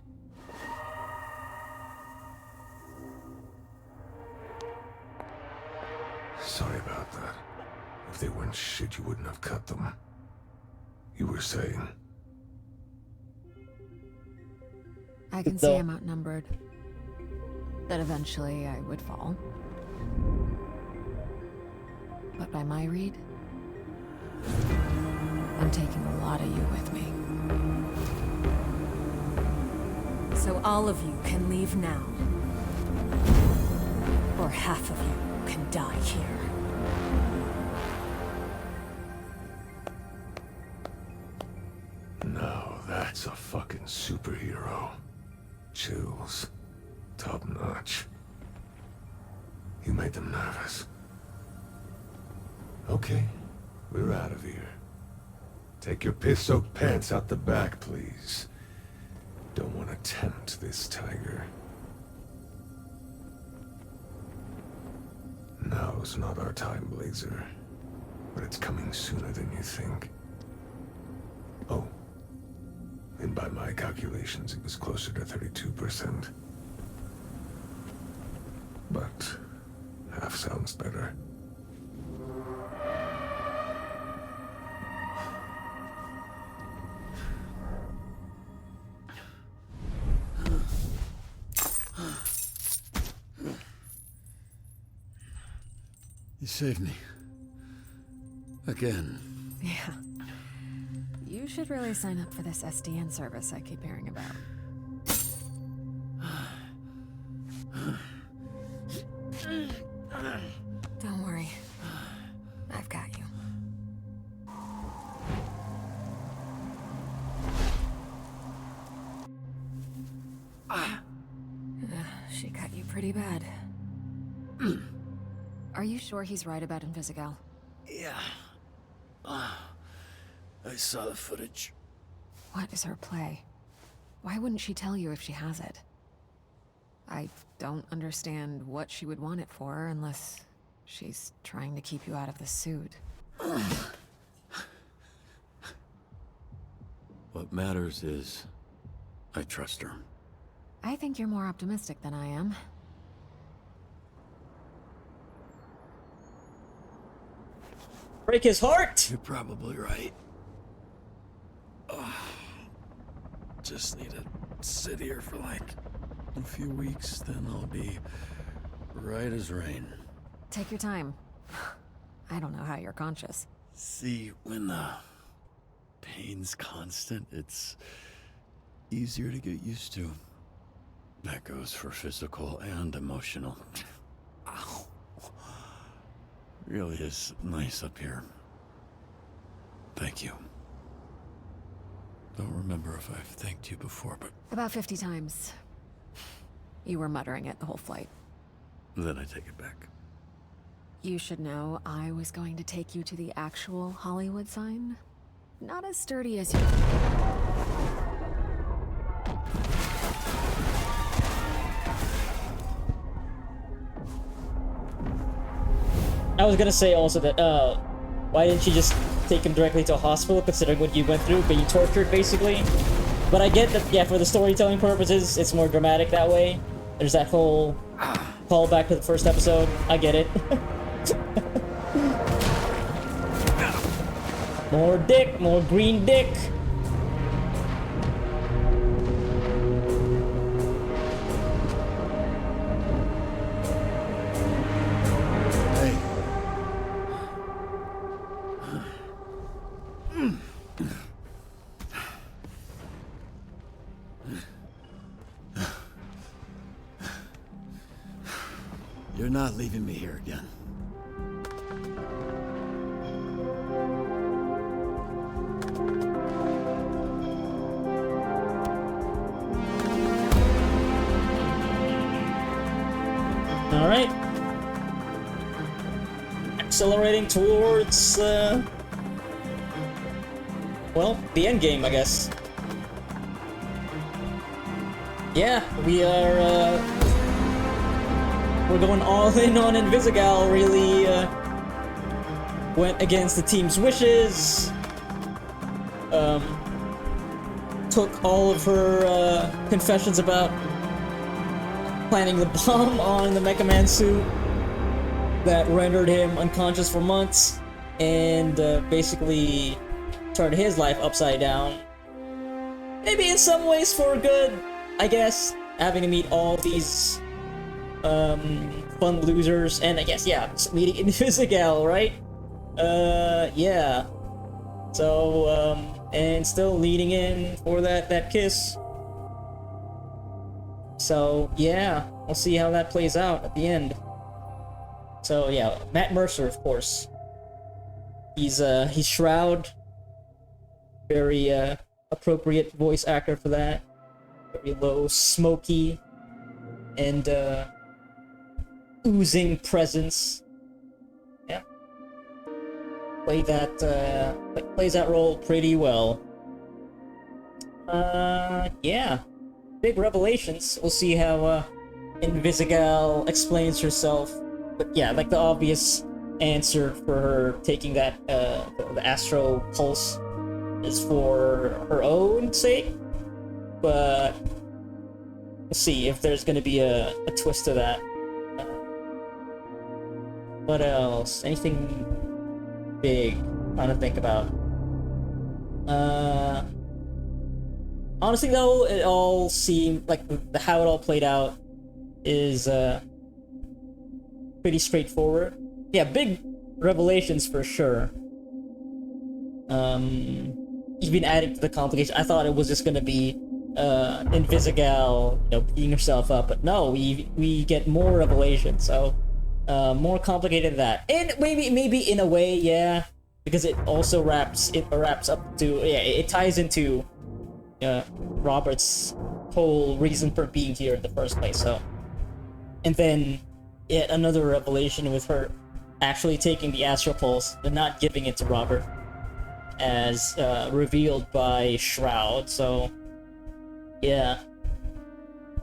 Sorry about that. If they weren't shit, you wouldn't have cut them. You were saying? I can see I'm outnumbered. That eventually I would fall. But by my read, I'm taking a lot of you with me. So all of you can leave now. Or half of you can die here. Now that's a fucking superhero. Chills. Top notch. You made them nervous. Okay, we're out of here. Take your piss-soaked pants out the back, please. Don't want to tempt this tiger. Now's not our time, Blazer. But it's coming sooner than you think. Oh. And by my calculations, it was closer to 32%. But half sounds better. You saved me. Again. Yeah. You should really sign up for this SDN service I keep hearing about. Don't worry. I've got you. She cut you pretty bad. Are you sure he's right about Invisigal? Yeah. I saw the footage. What is her play? Why wouldn't she tell you if she has it? I don't understand what she would want it for unless she's trying to keep you out of the suit. What matters is I trust her. I think you're more optimistic than I am. Break his heart! You're probably right. Just need to sit here for like a few weeks, then I'll be Right as rain. Take your time. I don't know how you're conscious. See, when the pain's constant, it's easier to get used to. That goes for physical and emotional. Ow. Really is nice up here. Thank you. Don't remember if I've thanked you before, but... About 50 times. You were muttering it the whole flight. Then I take it back. You should know I was going to take you to the actual Hollywood sign. Not as sturdy as you... I was gonna say also that, why didn't you just take him directly to a hospital, considering what you went through, being tortured, basically? But I get that, yeah, for the storytelling purposes, it's more dramatic that way. There's that whole callback to the first episode. I get it. More dick, more green dick. You're not leaving me here again. Alright. Accelerating towards, well, the end game, I guess. Yeah, we are, we're going all in on Invisigal, really, went against the team's wishes, took all of her, confessions about planting the bomb on the Mecha Man suit that rendered him unconscious for months, and, basically turned his life upside down. Maybe in some ways for good, I guess, having to meet all these fun losers, and I guess, yeah, meeting Invisigal, right? Yeah. So, and still leading in for that kiss. So, yeah, we'll see how that plays out at the end. So, yeah, Matt Mercer, of course. He's Shroud. Very, appropriate voice actor for that. Very low, smoky, and, oozing presence. Yeah. Plays that role pretty well. Yeah. Big revelations. We'll see how, Invisigal explains herself. But yeah, like the obvious answer for her taking that, the Astro Pulse is for her own sake. But we'll see if there's gonna be a twist to that. What else? Anything big? Trying to think about. Honestly, though, it all seemed like how it all played out is pretty straightforward. Yeah, big revelations for sure. Even adding to the complication, I thought it was just gonna be Invisigal, you know, beating herself up, but no, we get more revelations. So more complicated than that, and maybe in a way, yeah, because it also wraps up to, yeah, it ties into Robert's whole reason for being here in the first place. So, and then yet another revelation with her actually taking the Astral Pulse and not giving it to Robert, as revealed by Shroud. So, yeah,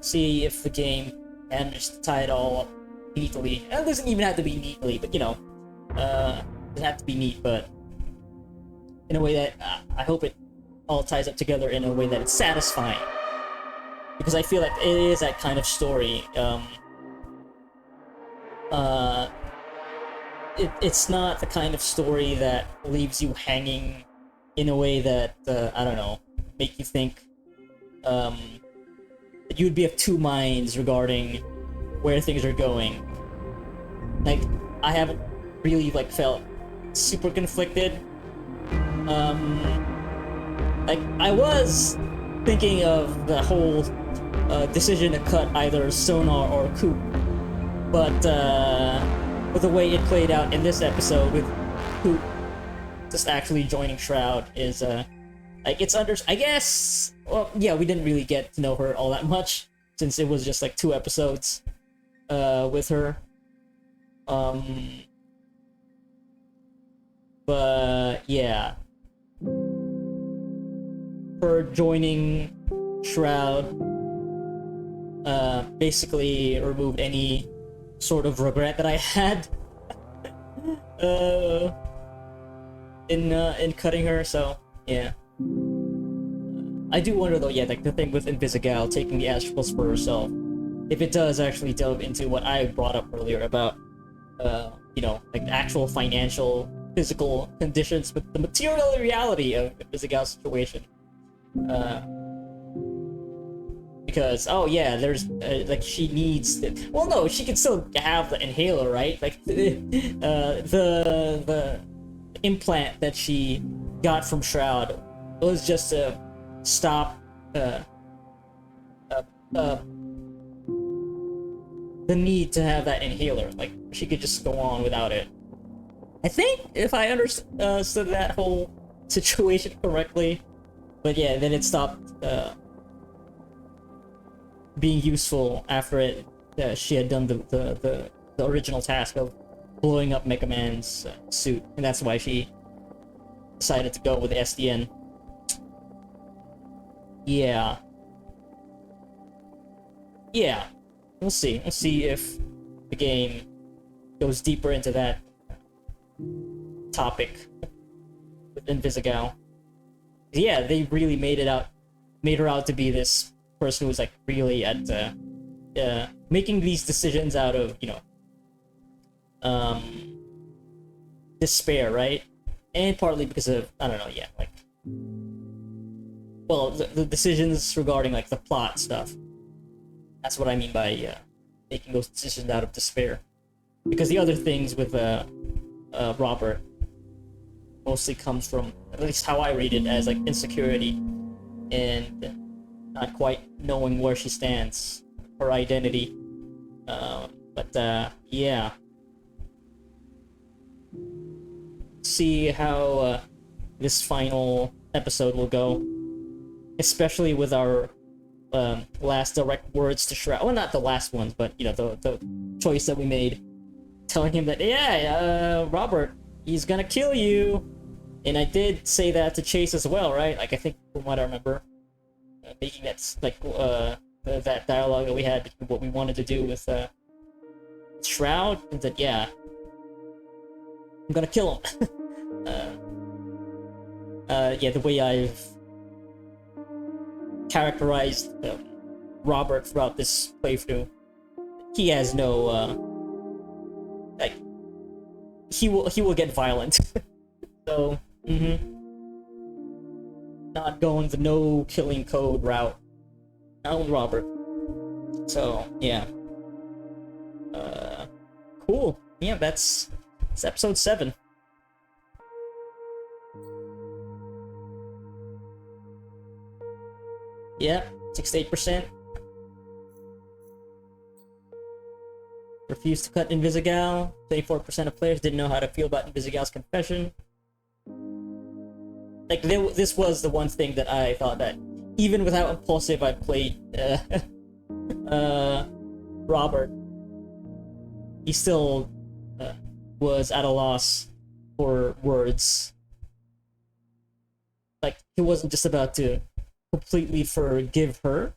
see if the game manages to tie it all up neatly. It doesn't even have to be neatly, but you know, it doesn't have to be neat, but in a way that I hope it all ties up together in a way that it's satisfying, because I feel like it is that kind of story. It's not the kind of story that leaves you hanging in a way that I don't know, make you think that you'd be of two minds regarding where things are going. like I haven't really like felt super conflicted. Like I was thinking of the whole decision to cut either Sonar or Coop, but with the way it played out in this episode with Coop just actually joining Shroud is like it's I guess, well, yeah, we didn't really get to know her all that much since it was just like 2 episodes with her. But yeah, her joining Shroud basically removed any sort of regret that I had in cutting her. So yeah, I do wonder though, yeah, like the thing with Invisigal taking the astrals for herself, if it does actually delve into what I brought up earlier about you know, like the actual financial, physical conditions with the material reality of Invisigal's situation. Because oh yeah, there's like she needs well, no, she can still have the inhaler, right? Like the implant that she got from Shroud was just to stop the need to have that inhaler. Like she could just go on without it. I think if I understood that whole situation correctly. But yeah, then it stopped being useful after she had done the original task of blowing up Mega Man's suit, and that's why she decided to go with the SDN. Yeah. Yeah. We'll see. We'll see if the game goes deeper into that topic with Invisigal. Yeah, they really made her out to be this person who was like really at making these decisions out of, you know, despair, right? And partly because of, I don't know, yeah, like, well, the decisions regarding like the plot stuff. That's what I mean by making those decisions out of despair. Because the other things with Robert mostly comes from, at least how I read it, as like insecurity and not quite knowing where she stands, her identity. But yeah, see how this final episode will go, especially with our last direct words to Shroud. Well, not the last ones, but you know, the choice that we made, telling him that, yeah, Robert, he's gonna kill you. And I did say that to Chase as well, right? Like, I think from what I remember, making that like that dialogue that we had between what we wanted to do with Shroud, and that, yeah, I'm gonna kill him. Yeah, the way I've characterized Robert throughout this playthrough, he has no like, he will get violent. So not going the no killing code route, not with Robert. So yeah, cool. Yeah, it's episode 7. Yeah, 68%. Refused to cut Invisigal. 34% of players didn't know how to feel about Invisigal's confession. Like, this was the one thing that I thought that, even with how impulsive I played Robert, he still was at a loss for words. Like, he wasn't just about to completely forgive her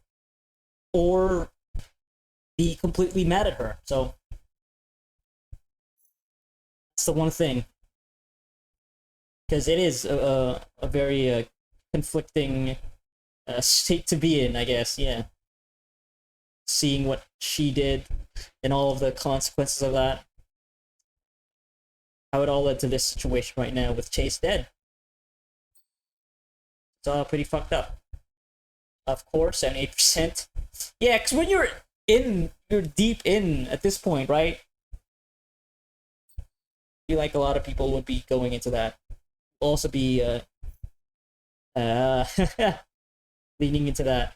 or be completely mad at her. So that's the one thing, because it is a very conflicting state to be in, I guess. Yeah, seeing what she did and all of the consequences of that, how it all led to this situation right now with Chase dead. It's all pretty fucked up. Of course, 78%. Yeah, because when you're deep in at this point, right? feel like a lot of people would be going into that. Also be leaning into that.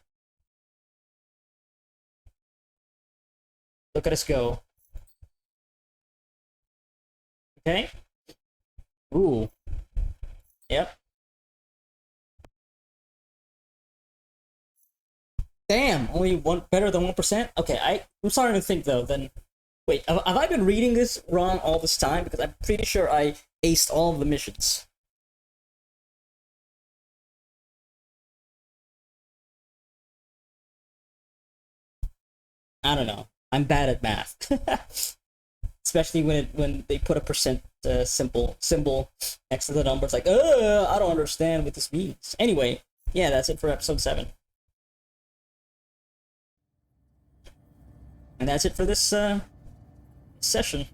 Look at us go. Okay. Ooh. Yep. Damn, only one better than 1%. Okay, I'm starting to think though. Then, wait, have I been reading this wrong all this time? Because I'm pretty sure I aced all of the missions. I don't know. I'm bad at math, especially when they put a percent symbol next to the numbers. Like, I don't understand what this means. Anyway, yeah, that's it for episode 7. And that's it for this session.